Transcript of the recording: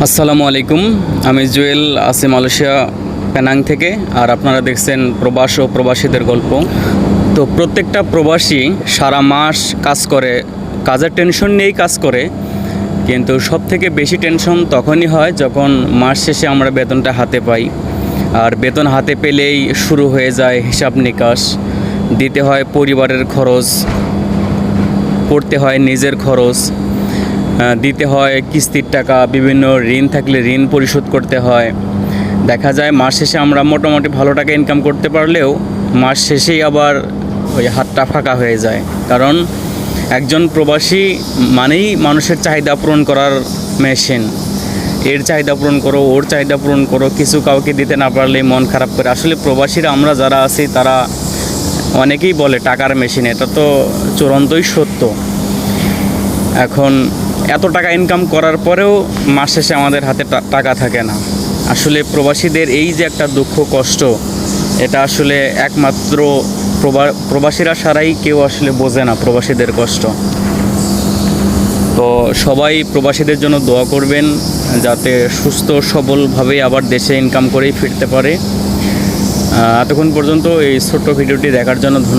আসসালামু আলাইকুম। আমি জুয়েল আছি মালয়েশিয়া পেনাং থেকে, আর আপনারা দেখছেন প্রবাস ও প্রবাসীদের গল্প। তো প্রত্যেকটা প্রবাসী সারা মাস কাজ করে, কাজের টেনশন নিয়েই কাজ করে, কিন্তু সবথেকে বেশি টেনশন তখনই হয় যখন মাস শেষে আমরা বেতনটা হাতে পাই। আর বেতন হাতে পেলেই শুরু হয়ে যায় হিসাব নিকাশ, দিতে হয় পরিবারের খরচ, পড়তে হয় নিজের খরচ, দিতে হয় কিস্তির টাকা, বিভিন্ন ঋণ থাকলে ঋণ পরিশোধ করতে হয়। দেখা যায় মাস শেষে আমরা মোটামুটি ভালো টাকা ইনকাম করতে পারলেও মাস শেষেই আবার ওই হাতটা ফাঁকা হয়ে যায়। কারণ একজন প্রবাসী মানেই মানুষের চাহিদা পূরণ করার মেশিন। এর চাহিদা পূরণ করো, ওর চাহিদা পূরণ করো, কিছু কাউকে দিতে না পারলে মন খারাপ করে। আসলে প্রবাসীরা আমরা যারা আছি তারা অনেকেই বলে টাকার মেশিন, এটা তো চূড়ান্তই সত্য। এখন এত টাকা ইনকাম করার পরেও মাস শেষে আমাদের হাতে টাকা থাকে না। আসলে প্রবাসীদের এই যে একটা দুঃখ কষ্ট, এটা আসলে একমাত্র প্রবাসীরা ছাড়াই কেউ আসলে বোঝে না প্রবাসীদের কষ্ট। তো সবাই প্রবাসীদের জন্য দোয়া করবেন যাতে সুস্থ সবলভাবে আবার দেশে ইনকাম করেই ফিরতে পারে। এতক্ষণ পর্যন্ত এই ছোট্ট ভিডিওটি দেখার জন্য ধন্যবাদ।